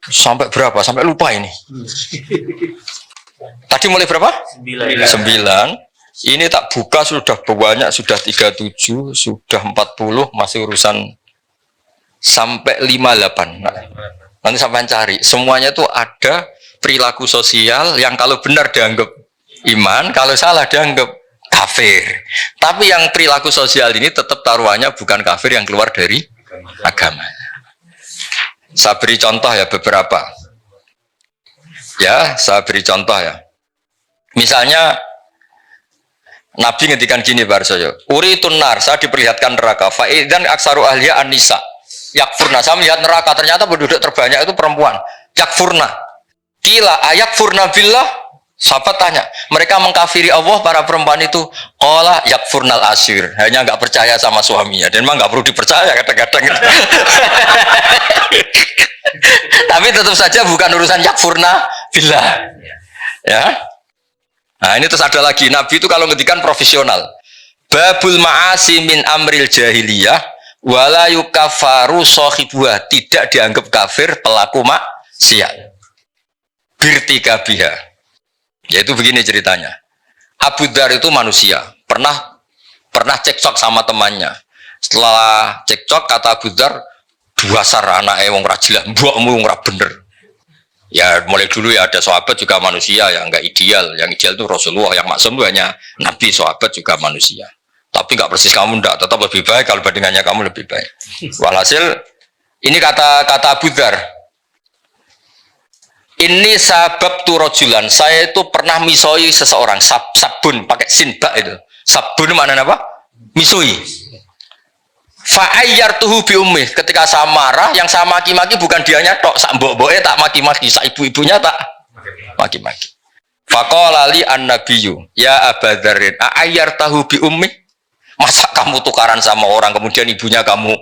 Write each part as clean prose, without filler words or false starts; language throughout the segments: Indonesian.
Sampai berapa? Sampai lupa ini. Tadi mulai berapa? 9. Ini tak buka sudah banyak, sudah 37, sudah 40, masih urusan sampai 58. Nah, nanti sampai cari. Semuanya itu ada perilaku sosial yang kalau benar dianggap iman, kalau salah dianggap kafir. Tapi yang perilaku sosial ini tetap taruhannya bukan kafir yang keluar dari agama. Saya beri contoh ya beberapa. Ya, saya beri contoh ya. Misalnya Nabi ngendikan gini Barsoyo, uri tunar, saya diperlihatkan neraka. Faidan aksaru ahliya an-nisa. Yakfurna, saya melihat neraka, ternyata penduduk terbanyak itu perempuan. Yakfurna. Kila ayakfurna billah. Sahabat tanya, mereka mengkafiri Allah para perempuan itu. Olah yakfurnal asyir, hanya nggak percaya sama suaminya. Dan memang nggak perlu dipercaya kadang-kadang. Tapi tetap saja bukan urusan yakfurna billah. Ya. Nah ini terus ada lagi, Nabi itu kalau ngendikan profesional. Babul ma'asi min amril jahiliyah wala yukafaru sohibuha, tidak dianggap kafir pelaku maksiat. Birtika biha. Yaitu begini ceritanya. Abu Dzar itu manusia, pernah cekcok sama temannya. Setelah cekcok kata Abu Dzar, dasar anake wong ra jelas, mbokmu wong ra bener. Ya mulai dulu ya ada sahabat juga manusia yang enggak ideal. Yang ideal itu Rasulullah, yang maksum itu hanya Nabi, sahabat juga manusia. Tapi enggak persis kamu enggak, tetap lebih baik kalau bandingannya kamu lebih baik. Walhasil ini kata Abu Dzar. Ini sabab tu rojulan, saya itu pernah misoi seseorang, sabun pakai sinbak itu. Sabun maknanya apa? Misoi. Fa'ayyar tuhu bi ummih, ketika saya marah, yang saya maki-maki bukan dianya tok, sak mbok-mboke tak maki-maki, sak ibu-ibunya tak maki-maki. Faqala li an-nabiyyu ya Aba Dzarrin a'ayyar tahu bi ummih, masa kamu tukaran sama orang kemudian ibunya kamu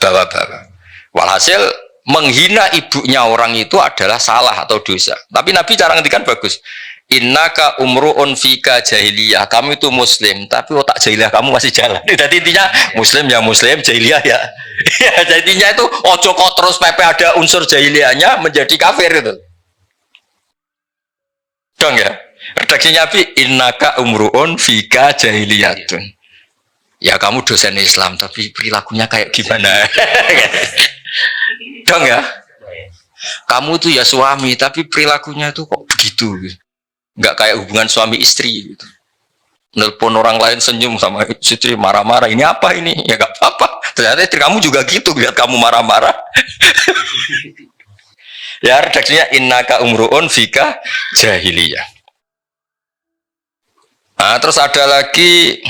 bawa-bawa. Walhasil menghina ibunya orang itu adalah salah atau dosa. Tapi Nabi cara ngendikan bagus. Innaka umruun fika jahiliyah, kamu itu muslim tapi otak jahiliyah kamu masih jalan. Jadi intinya muslim ya muslim, jahiliyah ya. Ya jadinya itu ojo kok terus pepe ada unsur jahiliyahnya menjadi kafir itu. Dong ya. Redaksinya Nabi innaka umruun fika jahiliyatun. Ya kamu dosen Islam tapi perilakunya kayak gimana? Dong ya. Kamu tuh ya suami tapi perilakunya itu kok begitu. Nggak kayak hubungan suami istri gitu. Nelpon orang lain senyum sama istri marah-marah, ini apa ini? Ya nggak apa-apa. Ternyata istri kamu juga gitu, lihat kamu marah-marah. Ya redaksinya innaka umruun fika jahiliyah. Nah, terus ada lagi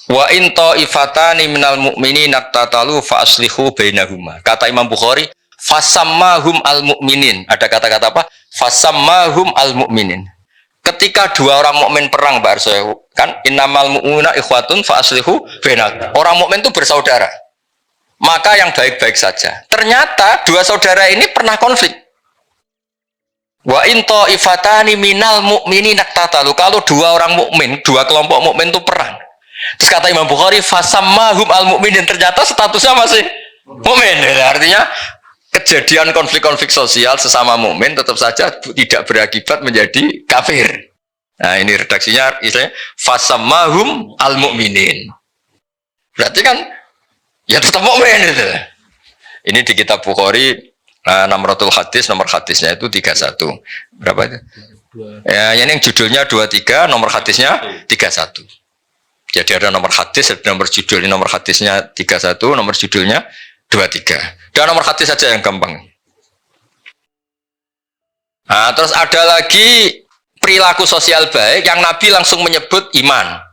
wa in ta'ifatani minal mu'minina tatalu fa aslihu bainahuma. Kata Imam Bukhari, fasammahum al-mu'minin. Ada kata-kata apa? Fasammahum al-mu'minin. Ketika dua orang mukmin perang, Mbak Arso, kan innamal mu'minuna ikhwatun fa aslihu bainahum. Orang mukmin itu bersaudara. Maka yang baik-baik saja. Ternyata dua saudara ini pernah konflik. Wa in ta'ifatani minal mu'minina tatalu. Kalau dua orang mukmin, dua kelompok mukmin itu perang. Terus kata Imam Bukhari, fasammahum al-mu'minin, ternyata statusnya masih mukmin. Artinya kejadian konflik-konflik sosial sesama mukmin tetap saja tidak berakibat menjadi kafir. Nah ini redaksinya istilahnya fasammahum al-mu'minin. Berarti kan ya tetap mukmin itu. Ini di kitab Bukhari Namratul Hadis, nomor hadisnya itu 31. Berapa itu? Ya ini yang judulnya 23, nomor hadisnya 31. Jadi ada nomor hadis, ada nomor judul, ini nomor hadisnya 31, nomor judulnya 23. Dan nomor hadis saja yang gampang. Nah, terus ada lagi perilaku sosial baik yang Nabi langsung menyebut iman.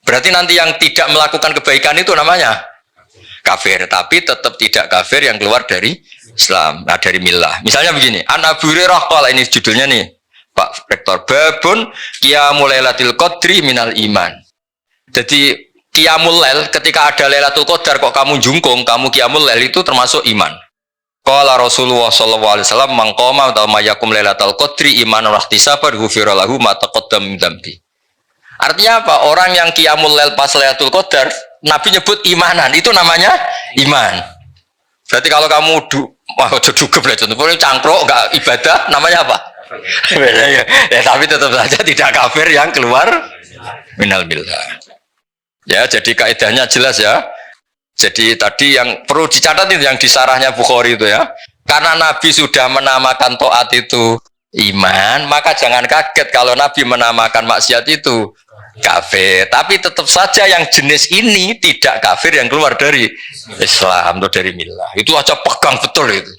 Berarti nanti yang tidak melakukan kebaikan itu namanya kafir, tapi tetap tidak kafir yang keluar dari Islam, nah dari millah. Misalnya begini, An Abu Hurairah qala, ini judulnya nih Pak Rektor, babun qiyamul lailatul qadri minal iman. Jadi qiyamul lail, ketika ada Lailatul Qadar kok kamu jungkung, kamu qiyamul lail itu termasuk iman. Qala Rasulullah sallallahu alaihi wasallam man qama wa mayakum Lailatul Qadri imanan wa ihtisaban ghufira lahu ma taqaddam min dzambi. Artinya apa? Orang yang qiyamul lail pas Lailatul Qadar, Nabi nyebut imanan, itu namanya iman. Berarti kalau kamu Wah, ojo dugem lah contoh. Pokoknya cangkruk nggak ibadah, namanya apa? Ya, tapi tetap saja tidak kafir yang keluar minal millah. Ya, jadi kaidahnya jelas ya. Jadi tadi yang perlu dicatat itu yang di sarahnya Bukhari itu ya. Karena Nabi sudah menamakan taat itu iman, maka jangan kaget kalau Nabi menamakan maksiat itu kafir. Tapi tetap saja yang jenis ini tidak kafir yang keluar dari Islam atau dari millah. Itu aja pegang betul itu.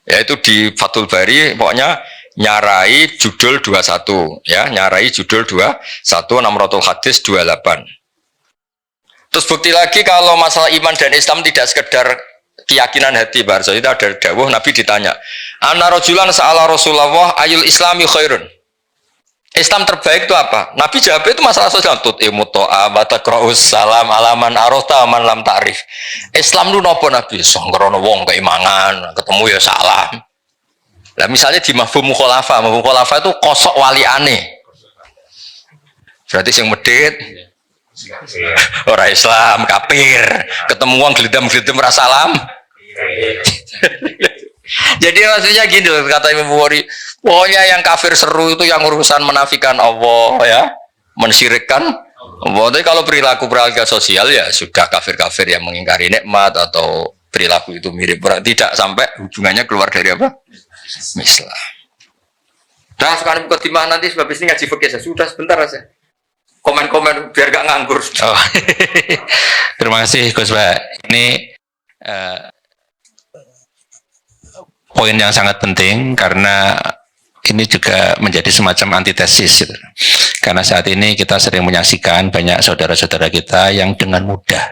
Ya itu di Fathul Bari pokoknya nyarai judul 21 ya, nyarai judul 21 Namratul Hadis 28. Terus bukti lagi kalau masalah iman dan Islam tidak sekedar keyakinan hati, Barso. Itu ada dawuh Nabi ditanya, "Ana rajulan sa'ala Rasulullah ayul islami khairun?" Islam terbaik itu apa? Nabi jawab itu masalah sosial. Tut'imu ta'a wa taqra'us salam alaman arota man lam ta'rif. Islam lu napa Nabi? Sanggrono wong keimangan, ketemu ya salam. Lah misalnya di mafhum mukhalafa itu kosok waliane. Berarti yang medit orang Islam kafir, ketemu wong glidam-glidam ra salam. Jadi maksudnya gini loh, kata Imam Bukhari, pokoknya yang kafir seru itu yang urusan menafikan Allah ya, mensyirikkan Allah. Tapi kalau perilaku sosial ya sudah kafir-kafir yang mengingkari nikmat atau perilaku itu mirip, tidak sampai hubungannya keluar dari apa? Islam. Nah sekarang mukadimah nanti sebab ini ngaji fikih sudah sebentar aja. Komen-komen biar gak nganggur. Oh. Terima kasih Gus Pak. Ini poin yang sangat penting karena ini juga menjadi semacam antitesis gitu. Karena saat ini kita sering menyaksikan banyak saudara-saudara kita yang dengan mudah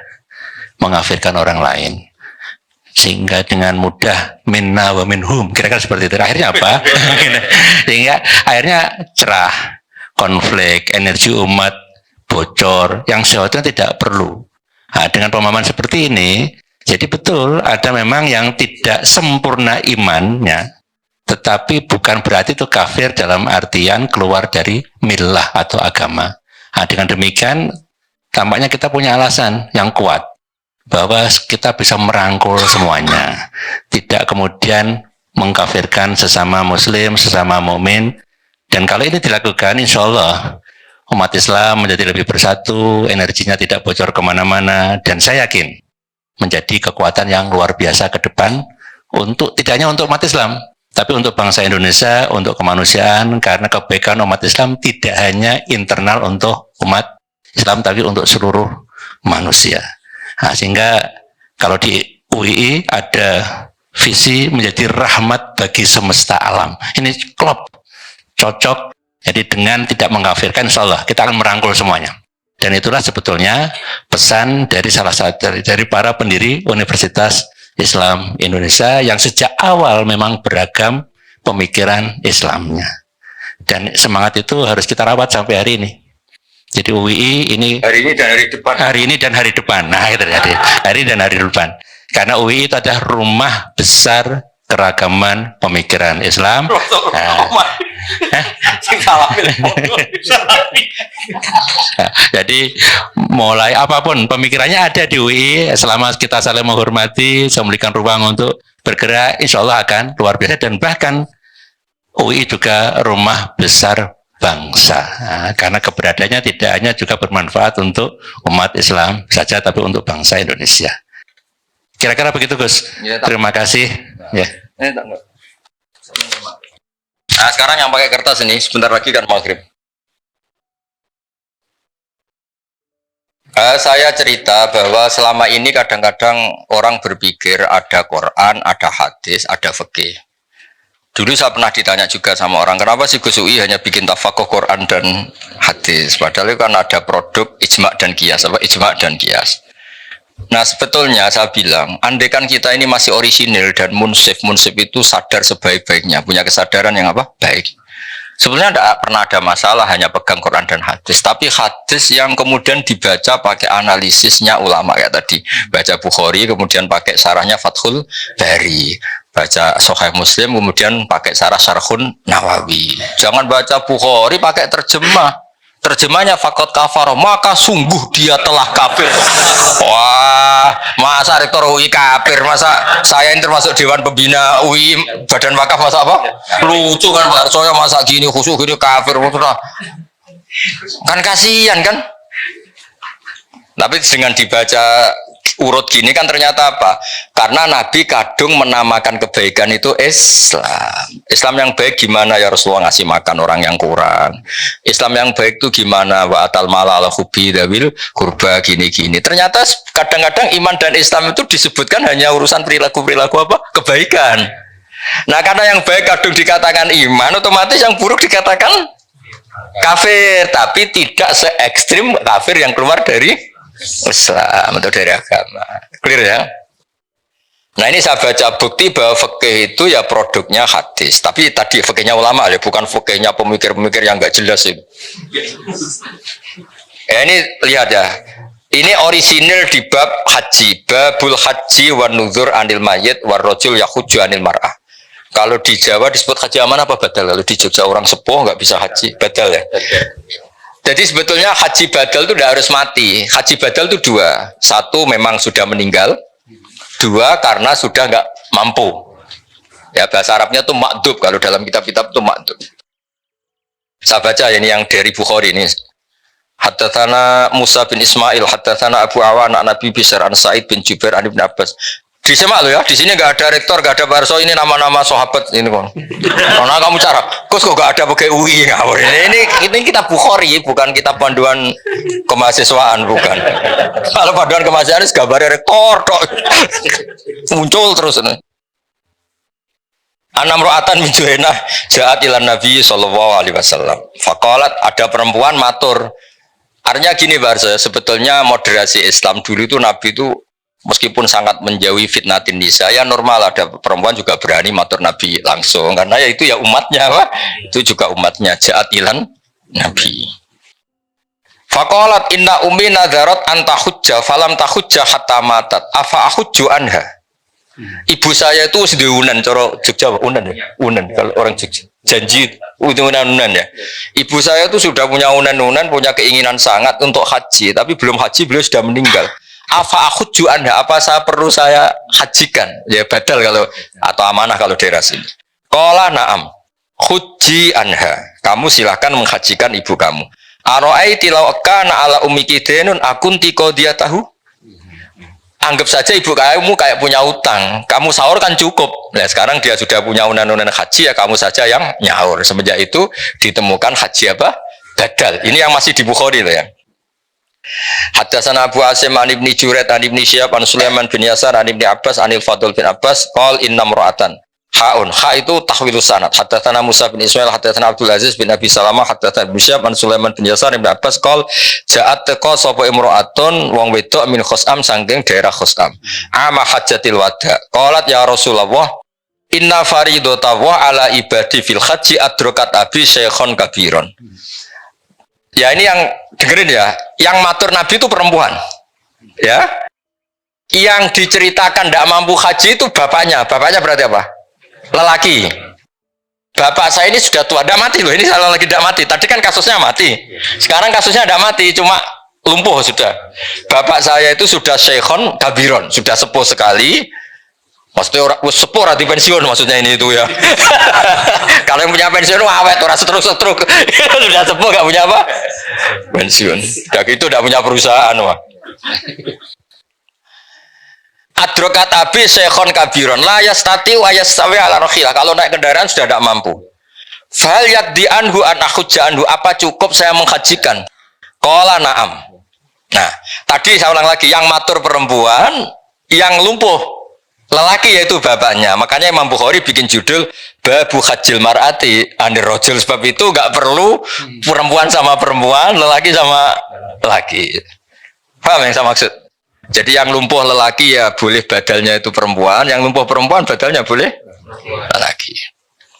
mengafirkan orang lain, sehingga dengan mudah minna wa minhum, kira-kira seperti itu. Akhirnya apa? Sehingga akhirnya cerah, konflik, energi umat bocor yang seharusnya tidak perlu. Nah, dengan pemahaman seperti ini, jadi betul ada memang yang tidak sempurna imannya, tetapi bukan berarti itu kafir dalam artian keluar dari millah atau agama. Nah, dengan demikian tampaknya kita punya alasan yang kuat bahwa kita bisa merangkul semuanya, tidak kemudian mengkafirkan sesama muslim, sesama mukmin. Dan kalau ini dilakukan, insya Allah umat Islam menjadi lebih bersatu, energinya tidak bocor kemana-mana, dan saya yakin menjadi kekuatan yang luar biasa ke depan untuk tidak hanya untuk umat Islam, tapi untuk bangsa Indonesia, untuk kemanusiaan, karena kebaikan umat Islam tidak hanya internal untuk umat Islam, tapi untuk seluruh manusia. Nah, sehingga kalau di UII ada visi menjadi rahmat bagi semesta alam. Ini klop, cocok. Jadi dengan tidak mengkafirkan, insya Allah kita akan merangkul semuanya. Dan itulah sebetulnya pesan dari salah satu dari para pendiri Universitas Islam Indonesia yang sejak awal memang beragam pemikiran Islamnya. Dan semangat itu harus kita rawat sampai hari ini. Jadi UII ini hari ini dan hari depan. Hari ini dan hari depan. Nah, itu jadi hari dan hari depan. Karena UII itu adalah rumah besar keragaman pemikiran Islam. Jadi mulai apapun pemikirannya ada di UI, selama kita saling menghormati, memberikan ruang untuk bergerak, insya Allah akan luar biasa. Dan bahkan UI juga rumah besar bangsa, karena keberadaannya tidak hanya juga bermanfaat untuk umat Islam saja, tapi untuk bangsa Indonesia. Kira-kira begitu Gus. Ya, terima kasih. Ya. Nah sekarang yang pakai kertas ini sebentar lagi kan maghrib. Saya cerita bahwa selama ini kadang-kadang orang berpikir ada Quran, ada hadis, ada fikih. Dulu saya pernah ditanya juga sama orang, kenapa sih Gus UI hanya bikin tafakuh Quran dan hadis? Padahal kan ada produk ijma' dan qiyas, apa ijma' dan qiyas. Nah sebetulnya saya bilang, andaikan kita ini masih orisinil dan munsif itu sadar sebaik-baiknya, punya kesadaran yang apa? Baik. Sebenarnya tidak pernah ada masalah hanya pegang Quran dan hadis, tapi hadis yang kemudian dibaca pakai analisisnya ulama kayak tadi, baca Bukhari kemudian pakai sarahnya Fathul Bari, baca Sahih Muslim kemudian pakai sarah Syarhun Nawawi. Jangan baca Bukhari pakai terjemah Terjemahnya fakot kafaro, maka sungguh dia telah kafir. Wah, masa rektor UI kafir, masa saya ini termasuk dewan pembina UI Badan Wakaf, masa apa? Lucu kan Pak Arsoyo, masa gini khusus gini kafir, kan kasihan kan? Tapi dengan dibaca urut gini kan ternyata apa? Karena Nabi kadung menamakan kebaikan itu Islam. Islam yang baik gimana ya Rasulullah, ngasih makan orang yang kurang. Islam yang baik itu gimana? Wa atal mala ala hubbi dawil kurba gini-gini. Ternyata kadang-kadang iman dan Islam itu disebutkan hanya urusan perilaku-perilaku apa? Kebaikan. Nah, karena yang baik kadung dikatakan iman, otomatis yang buruk dikatakan kafir, tapi tidak se ekstrim kafir yang keluar dari Islam atau dari agama. Clear ya? Nah, ini saya baca bukti bahwa fikih itu ya produknya hadis. Tapi tadi fikihnya ulama ya, bukan fikihnya pemikir-pemikir yang nggak jelas itu. Ya, ini lihat ya. Ini orisinil di bab haji, babul haji wan nuzur anil mayit war rajul yahuju anil mar'ah. Kalau di Jawa disebut haji aman apa badal? Kalau di Jogja orang sepuh nggak bisa haji, badal ya. Jadi sebetulnya haji badal itu tidak harus mati. Haji badal itu dua. Satu memang sudah meninggal. Dua karena sudah nggak mampu. Ya bahasa Arabnya itu makdub. Kalau dalam kitab-kitab itu makdub. Saya baca ini yang dari Bukhari ini. Haddatsana Musa bin Ismail, haddatsana Abu Awan an Nabi Bishr an Sa'id bin Jubair an Ibnu Abbas. Disemak lo ya, di sini nggak ada rektor, nggak ada barso, ini nama-nama sahabat ini kon. Karena kamu cara, kok nggak ada pakai UI ngawur. Ini kita Bukhari, bukan kita panduan kemahasiswaan, bukan. Kalau panduan kemahasiswaan gambarnya rektor, muncul terus. Anam ro'atan min Juhainah ja'at ilan Nabi sallallahu alaihi wasallam. Faqalat, ada perempuan matur. Artinya gini barso, sebetulnya moderasi Islam dulu itu Nabi itu meskipun sangat menjauhi fitnatin nisa, ya normal ada perempuan juga berani matur Nabi langsung, karena ya itu ya umatnya, wah. Itu juga umatnya. Ja'at ilan Nabi. Faqalat inna ummi nadharat anta hujja falam tahujja hatta matat afa ahujju anha. Ibu saya itu sudah unan, cara Jogja unan ya, unan kalau orang Jogja janji itu unan ya. Ibu saya itu sudah punya unan, punya keinginan sangat untuk haji, tapi belum haji, beliau sudah meninggal. Afa ahujju anha, apa saya perlu saya hajikan? Ya badal kalau atau amanah kalau daerah sini. Qala na'am. Hujji anha. Kamu silahkan menghajikan ibu kamu. Ara'aiti law kana ala ummiki dainun akunti qadiyatahu? Anggap saja ibu kamu kayak punya utang. Kamu sahur kan cukup. Nah, sekarang dia sudah punya unan-unan haji, ya kamu saja yang nyaur. Semenjak itu ditemukan haji apa? Badal. Ini yang masih di Bukhari loh ya. Haddatsana Abu Asim an Ibnu Jurayj an Ibnu Syihab an Sulaiman bin Yasar an Ibnu Abbas anil Fadl bin Abbas qol inna mra'atan haun ha itu tahwilus sanad. Haddatsana Musa bin Ismail haddatsana Abdul Aziz bin Abi Salamah haddatsana Ibnu Syihab an Sulaiman bin Yasar an Ibnu Abbas qol ja'at taqa sapa imra'atun wong wedok min Khosam saking daerah Khosam ama hajjatil wada qalat ya Rasulullah inna faridata wa ala ibadi fil haji adrakat abi syekhon kabiron. Ya ini yang dengerin ya, yang matur Nabi itu perempuan, ya. Yang diceritakan tidak mampu haji itu bapaknya. Bapaknya berarti apa? Lelaki. Bapak saya ini sudah tua, tidak mati loh. Ini salah lagi tidak mati. Tadi kan kasusnya mati. Sekarang kasusnya tidak mati, cuma lumpuh sudah. Bapak saya itu sudah syekhon kabiron, sudah sepuh sekali. Maksudnya orang sepuh di pensiun maksudnya ini itu ya. Kalau yang punya pensiun awet orang setruk sudah sepuh nggak punya apa pensiun. Dak itu tidak punya perusahaan wah. Adrokat abi syekhon kabiron la yastati wa yastawi ala rakhilah. Kalau naik kendaraan sudah tidak mampu. Fal yakdi anhu an akhujja anhu, apa cukup saya menghajikan? Qala na'am. Nah, tadi saya ulang lagi, yang matur perempuan, yang lumpuh lelaki yaitu bapaknya. Makanya Imam Bukhari bikin judul babu hajjil mar'ati anir rajul, sebab itu nggak perlu perempuan sama perempuan, lelaki sama lelaki. Paham yang saya maksud? Jadi yang lumpuh lelaki ya boleh badalnya itu perempuan, yang lumpuh perempuan badalnya boleh lelaki.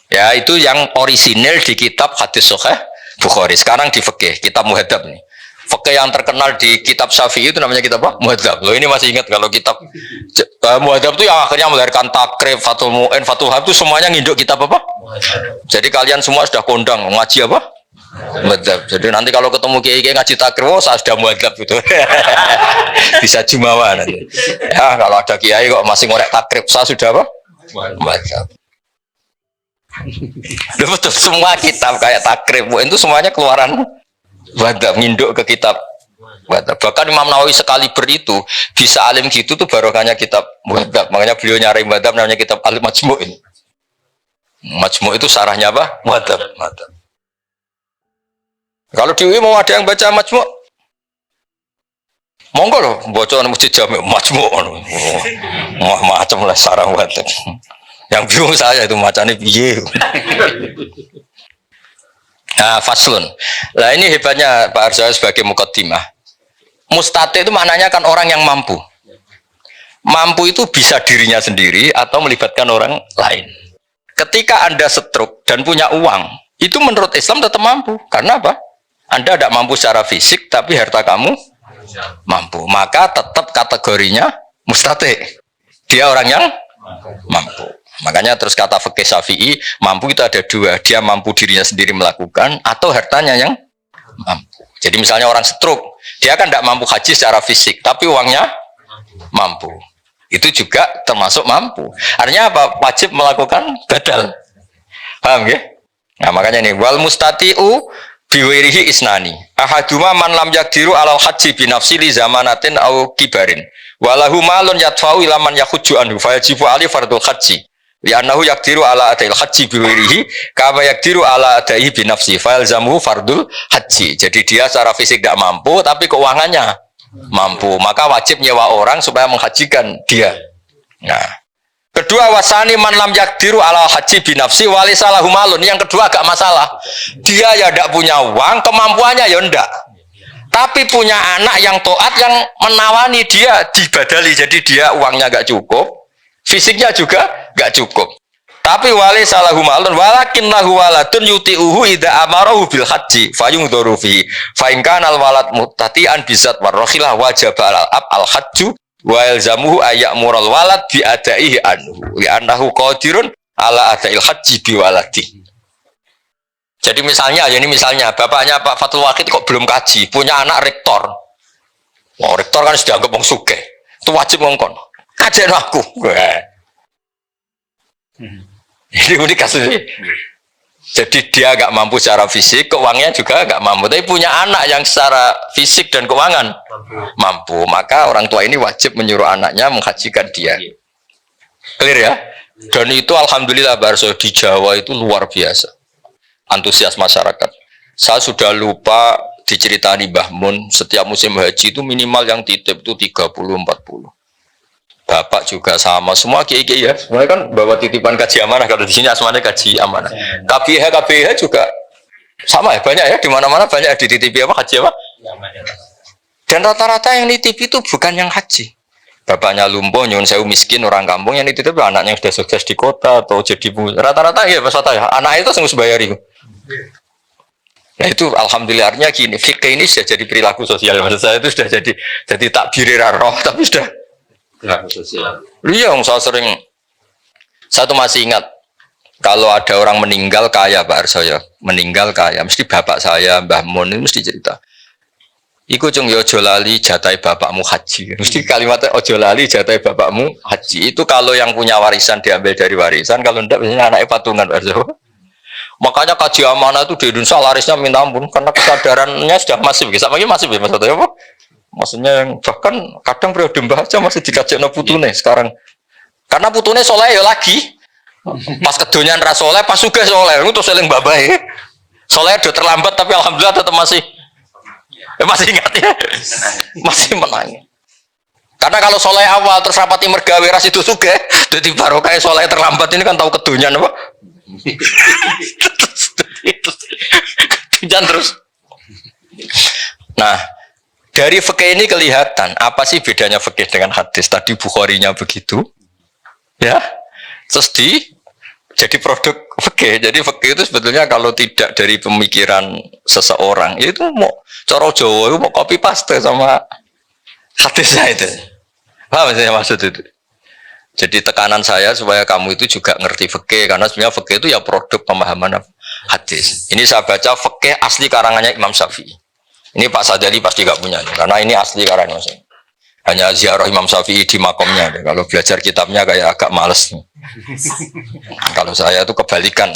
Ya itu yang orisinil di kitab hadis sahih Bukhari. Sekarang di fikih, kitab muhadzab nih. Fikih yang terkenal di kitab Syafi'i itu namanya kitab apa? Muhadzab. Loh ini masih ingat kalau kitab Muhadzab itu yang akhirnya melahirkan Takrib, Fathul Mu'in, Fathul Wahab itu semuanya nginduk kitab apa? Muhadzab. Jadi kalian semua sudah kondang ngaji apa? Madzhab. Jadi nanti kalau ketemu kiai ngaji takrib, oh saya sudah madzhab gitu. Bisa jumawa nanti. Ya kalau ada kiai kok masih ngorek takrib, saya sudah apa? Madzhab. Betul, semua kitab kayak takrib itu semuanya keluaran madzhab, nginduk ke kitab madzhab. Bahkan Imam Nawawi sekali itu bisa alim gitu tuh barokahnya kitab madzhab. Makanya beliau nyari madzhab namanya kitab Al-Majmu' ini. Majmu' itu sarahnya apa? Madzhab. Kalau di UI mau ada yang baca Majmu', monggo loh, baca masjid Jami' Majmu'. Macam lah sarah madzhab. Yang bingung saya itu macamnya piye. Nah, faslun. Nah ini hebatnya Pak Arso sebagai mukaddimah. Mustati itu maknanya kan orang yang mampu. Mampu itu bisa dirinya sendiri atau melibatkan orang lain. Ketika Anda stroke dan punya uang, itu menurut Islam tetap mampu. Karena apa? Anda tidak mampu secara fisik, tapi harta kamu mampu. Maka tetap kategorinya mustati. Dia orang yang mampu. Makanya terus kata fikih Syafi'i, mampu itu ada dua. Dia mampu dirinya sendiri melakukan, atau hartanya yang mampu. Jadi misalnya orang stroke, dia kan tidak mampu haji secara fisik, tapi uangnya mampu. Itu juga termasuk mampu. Artinya apa? Wajib melakukan badal. Paham ya? Nah makanya ini wal mustati'u biwirihi isnani. Ahaduma man lam yakdiru alal haji binafsi li zamanatin au kibarin. Walahu malun yadfa'u ila man yakhujju anhu fayajibu ali fardul haji. Li'annahu yakdiru ala adail haji biwirihi kama yakdiru ala adaihi binafsi fayalzamuhu fardul haji. Jadi dia secara fisik tidak mampu tapi keuangannya mampu, maka wajib nyewa orang supaya menghajikan dia. Nah, kedua wasani man lam yakdiru ala haji binafsi wali salahu malun. Yang kedua agak masalah, dia ya tidak punya uang, kemampuannya ya ndak, tapi punya anak yang toat yang menawani dia dibadali. Jadi dia uangnya gak cukup, fisiknya juga gak cukup, tapi wali salahu malun walakin lahu waladun yuti'uhu idza amarahu bil haji fayungdharu fi fa in kana al walad muttati'an bizat warrakhilah wajib al hajju wa yalzamuhu ayyamural walad bi adaihi anhu li annahu qadirun ala adail haji bi waladi. Jadi misalnya ya ini misalnya bapaknya Pak Fatul Wahid kok belum kaji, punya anak rektor. Wah, rektor kan sudah anggap wong sugih. Itu wajib ngongkon. Kajen aku. Ini kasusnya. Jadi dia nggak mampu secara fisik, keuangannya juga nggak mampu. Tapi punya anak yang secara fisik dan keuangan mampu. Maka orang tua ini wajib menyuruh anaknya menghajikan dia. Clear ya? Dan itu alhamdulillah Barso di Jawa itu luar biasa. Antusias masyarakat. Saya sudah lupa diceritani Mbah Mun, setiap musim haji itu minimal yang titip itu 30-40. Bapak juga sama, semua kiai-kiai ya. Semuanya kan bawa titipan kaji amanah. Kalau di sini asmanya kaji amanah. KBH juga sama ya, banyak ya, di mana-mana banyak dititipi apa haji apa. Dan rata-rata yang nitip itu bukan yang haji. Bapaknya lumpuh, nyuwun sewu miskin orang kampung, yang nitip anaknya yang sudah sukses di kota atau jadi rata-rata ya peserta ya. Anak itu harus bayari. Nah itu alhamdulillahnya gini, fikih ini sudah jadi perilaku sosial. Maksud saya itu sudah jadi takbir roh, tapi sudah sosial. Iya, saya tuh masih ingat kalau ada orang meninggal kaya Pak Arso ya, meninggal kaya, mesti bapak saya Mbah Mun itu mesti cerita. Iku cung yo ojo lali jatai bapakmu haji. Mesti kalimatnya ojo lali jatai bapakmu haji. Itu kalau yang punya warisan diambil dari warisan, kalau enggak biasanya anaknya patungan Pak Arso. Makanya kaji amanah itu di Indonesia larisnya minta ampun karena kesadarannya sudah masif. Sama lagi masif ya maksudnya apa? Maksudnya yang bahkan kadang periode mbah aja masih dikajian putune sekarang. Karena putune soleh ya lagi. Pas kedonyan ra soleh, pas sugih soleh, itu seling babahe. Soleh udah terlambat tapi alhamdulillah tetap masih ingat ya. Masih menang. Karena kalau soleh awal terus rapati mergawe ras itu sugih, jadi barokah soleh terlambat ini kan tahu kedonyan apa? Kedonyan terus. Nah, dari fikih ini kelihatan apa sih bedanya fikih dengan hadis. Tadi Bukharinya begitu, ya. Terus jadi produk fikih. Jadi fikih itu sebetulnya kalau tidak dari pemikiran seseorang, itu mau cara Jawa itu mau copy paste sama hadisnya itu. Paham saya maksud itu? Jadi tekanan saya supaya kamu itu juga ngerti fikih, karena sebenarnya fikih itu ya produk pemahaman hadis. Ini saya baca fikih asli karangannya Imam Syafi'i. Ini Pak Sadali pasti gak punya nih, karena ini asli karangan saya. Hanya ziarah Imam Syafi'i di makomnya. Kalau belajar kitabnya kayak agak males nih. Kalau saya itu kebalikan.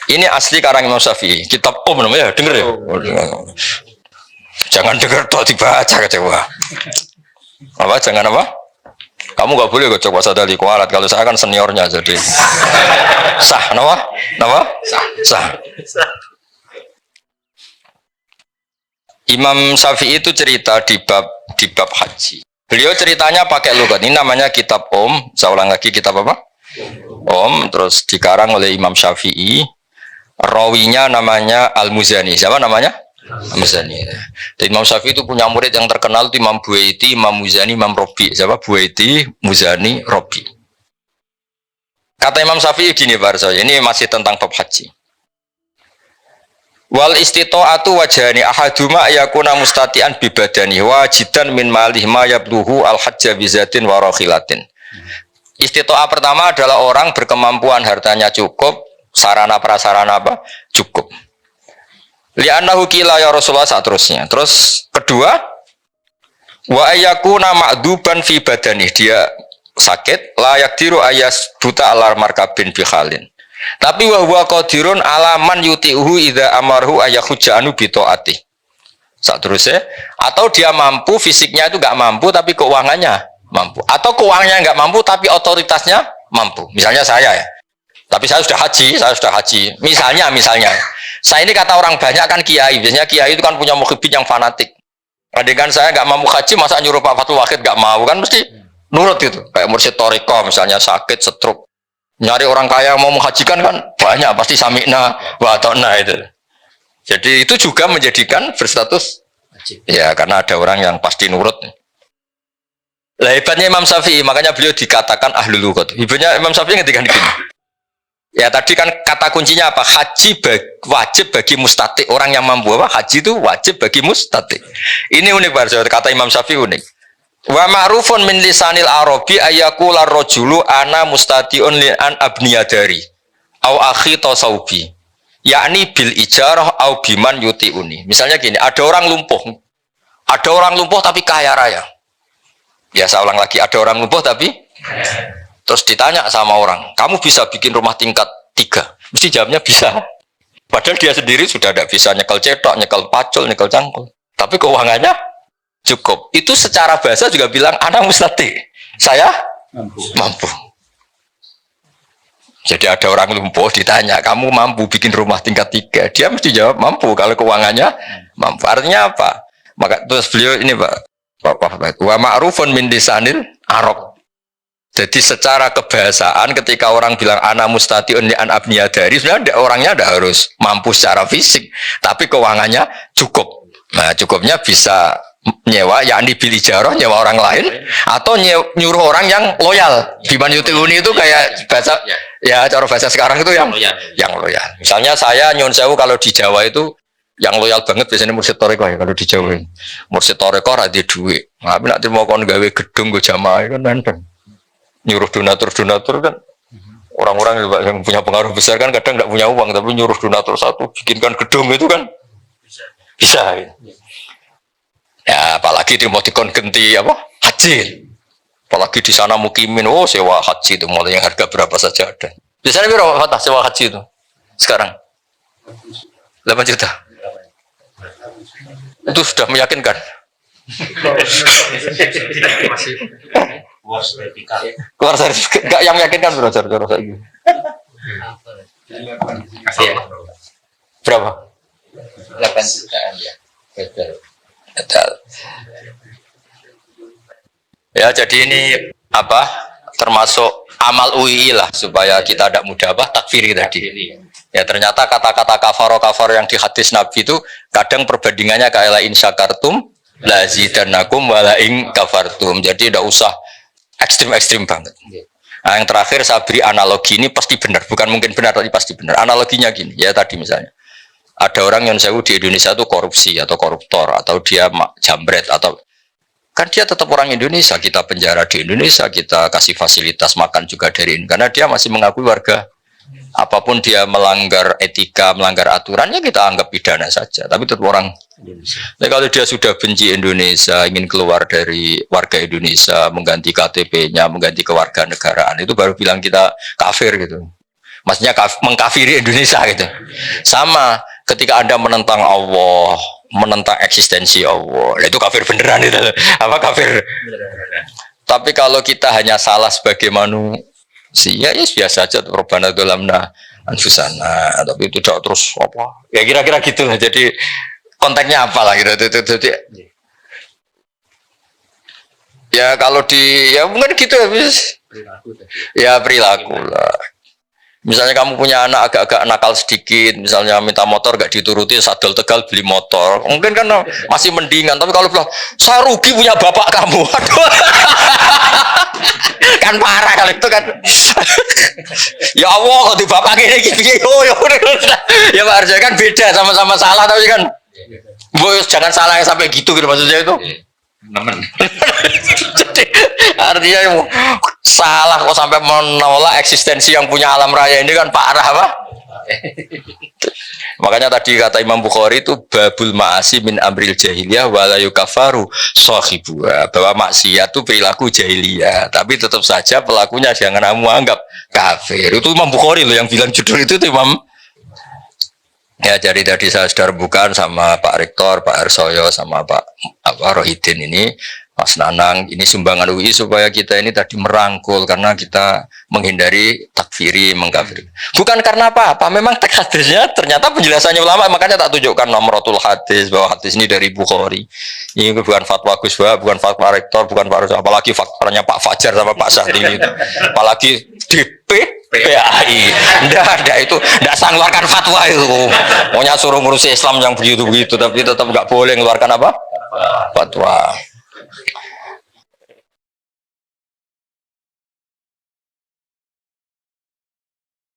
Ini asli karangan Imam Syafi'i. Kitab namanya, denger ya. Jangan denger tok dibaca kecewa. Apa? Jangan apa? Kamu gak boleh kok coba Sadali kualat. Kalau saya kan seniornya jadi sah, nama? Sah. Imam Syafi'i itu cerita di bab haji. Beliau ceritanya pakai lugat. Ini namanya kitab Saya ulang lagi, kitab apa? Terus dikarang oleh Imam Syafi'i. Rawinya namanya Al-Muzani. Siapa namanya? Al-Muzani. Dan Imam Syafi'i itu punya murid yang terkenal itu Imam Buaiti, Imam Muzani, Imam Robi. Siapa? Buaiti, Muzani, Robi. Kata Imam Syafi'i gini, Barso. Ini masih tentang bab haji. Wal istita'atu wajhani ahaduma yakuna mustati'an bibadani wajidan min malih ma yabluhu al hajja bizatin wa rakhilatin. Istita'ah pertama adalah orang berkemampuan hartanya cukup, sarana prasarana apa? Cukup. Li'annahu qila ya Rasulullah seterusnya. Terus kedua, wa ayyakuna ma'duban fi badani, dia sakit la yakdiru ayas buta alar markabin bi khalin. Tapi wa huwa qadirun alaman yuti'uhu idza amarhu ayakhujanu bi taati. Saterusnya, atau dia mampu, fisiknya itu enggak mampu tapi keuangannya mampu. Atau keuangannya enggak mampu tapi otoritasnya mampu. Misalnya saya ya. Tapi saya sudah haji. Misalnya saya ini kata orang banyak kan kiai. Biasanya kiai itu kan punya mukhibin yang fanatik. Andai kan saya enggak mampu haji, masa nyuruh Pak Fatul Wahid enggak mau, kan mesti nurut itu. Kayak Mursyid Thariqah misalnya sakit stroke. Nyari orang kaya mau menghajikan kan banyak, pasti sami'na wa ta'na itu. Jadi itu juga menjadikan berstatus ya, karena ada orang yang pasti nurut. Lah hebatnya Imam Syafi'i, makanya beliau dikatakan ahlul lughah. Hebatnya Imam Syafi'i ngendikan gini. Ya tadi kan kata kuncinya apa? Haji wajib bagi mustati. Orang yang mampu apa? Haji itu wajib bagi mustati. Ini unik banget, kata Imam Syafi'i unik. Wa ma'rufun min lisanil arabi ayyakular rajulu ana mustatiun li an abniyadari au akhi tasawbi yakni bil ijarah au biman yutiuni. Misalnya gini, ada orang lumpuh tapi kaya raya. Ya saya ulang lagi, ada orang lumpuh tapi terus ditanya sama orang, kamu bisa bikin rumah tingkat 3? Mesti jawabnya bisa. Padahal dia sendiri sudah tidak bisa nyekel cetok, nyekel pacul, nyekel cangkul. Tapi keuangannya cukup. Itu secara bahasa juga bilang anak mustati. Saya mampu. Jadi ada orang lumpuh ditanya, kamu mampu bikin rumah tingkat 3? Dia mesti jawab mampu kalau keuangannya mampu. Artinya apa? Maka terus beliau ini Pak wa ma'rufun min lisanil arab. Jadi secara kebahasaan ketika orang bilang anak mustatiun li an abniyadari, sebenarnya orangnya tidak harus mampu secara fisik, tapi keuangannya cukup. Nah, cukupnya bisa nyewa, yakni pilih jaroh, nyewa orang lain, atau nyuruh orang yang loyal. Biman yutiuni itu kayak bahasa ya cara bahasa sekarang itu yang loyal. Misalnya saya nyun sewu kalau di Jawa itu yang loyal banget biasanya Mursyid Thariqah ya kalau di Jawa. Mursyid Thariqah ra di duit. Tapi nek mau kon gawe gedung go jamaah kan nenteng. Nyuruh donatur kan orang-orang yang punya pengaruh besar kan kadang tidak punya uang tapi nyuruh donatur satu bikinkan gedung itu kan bisa. Ya apalagi di mau dikon genti apa haji, apalagi di sana mukimin sewa haji itu mulai yang harga berapa saja ada. Biasanya berapa sewa haji itu sekarang 8 juta. Itu sudah meyakinkan. Keluar sertifikat enggak yang meyakinkan belajar cara saya gitu. Berapa? 8 jutaan ya. Betul. Ya jadi ini apa termasuk amal UI lah supaya kita tidak mudah takfiri tadi. Ya ternyata kata-kata kafaro yang di hadis Nabi itu kadang perbandingannya kayak la in syakartum lazidannakum wa la in kafartum. Jadi tidak usah ekstrim banget. Nah, yang terakhir saya beri analogi ini pasti benar, bukan mungkin benar tapi pasti benar. Analoginya gini, ya tadi misalnya ada orang yang sewu di Indonesia itu korupsi atau koruptor atau dia jambret atau kan dia tetap orang Indonesia, kita penjara di Indonesia, kita kasih fasilitas makan juga dari ini karena dia masih mengakui warga apapun dia melanggar etika, melanggar aturannya kita anggap pidana saja. Tapi tetap orang Indonesia. Tapi kalau dia sudah benci Indonesia, ingin keluar dari warga Indonesia, mengganti KTP-nya, mengganti kewarganegaraan, itu baru bilang kita kafir gitu. Maksudnya mengkafiri Indonesia gitu. Sama ketika Anda menentang Allah, menentang eksistensi Allah, itu kafir beneran itu. Apa kafir? Tapi kalau kita hanya salah sebagai manusia, ya biasa saja. Rabbana dzalamna anfusana, tapi itu tidak terus apa? Ya kira-kira gitulah. Jadi konteksnya apa lah gitu. Ya kalau ya mungkin gitu ya, ya perilaku lah. Misalnya kamu punya anak agak-agak nakal sedikit, misalnya minta motor gak dituruti, sadol Tegal beli motor, mungkin kan masih mendingan. Tapi kalau bilang saya rugi punya bapak kamu, aduh, kan parah kalau itu kan. Ya Allah, kalau di bapak ini gitu, ya Pak Arja kan beda, sama-sama salah tapi kan, jangan salah yang sampai gitu maksudnya itu. Jadi artinya salah kok sampai menolak eksistensi yang punya alam raya ini kan parah apa? Makanya tadi kata Imam Bukhari itu babul ma'asi min amril jahiliyah wala yukafaru sahibuha, bahwa maksiat itu perilaku jahiliyah tapi tetap saja pelakunya jangan kamu anggap kafir. Itu Imam Bukhari loh yang bilang judul itu Imam. Ya jadi tadi saya sudah rembukan sama Pak Rektor, Pak Arsoyo, sama Pak Rohidin ini, Mas Nanang, ini sumbangan UI supaya kita ini tadi merangkul karena kita menghindari takfiri, mengkafiri. Bukan karena apa-apa, memang teks hadisnya ternyata penjelasannya ulama, makanya tak tunjukkan nomorotul hadis, bahwa hadis ini dari Bukhari. Ini bukan fatwa Gus Wahab, bukan fatwa Rektor, bukan fatwa, apalagi fatwanya Pak Fajar sama Pak Syahrini itu. Apalagi PAI, enggak itu, enggak sang keluarkan fatwa itu. Maunya suruh ngurus Islam yang begitu-begitu, tapi tetap enggak boleh mengeluarkan apa? Fatwa.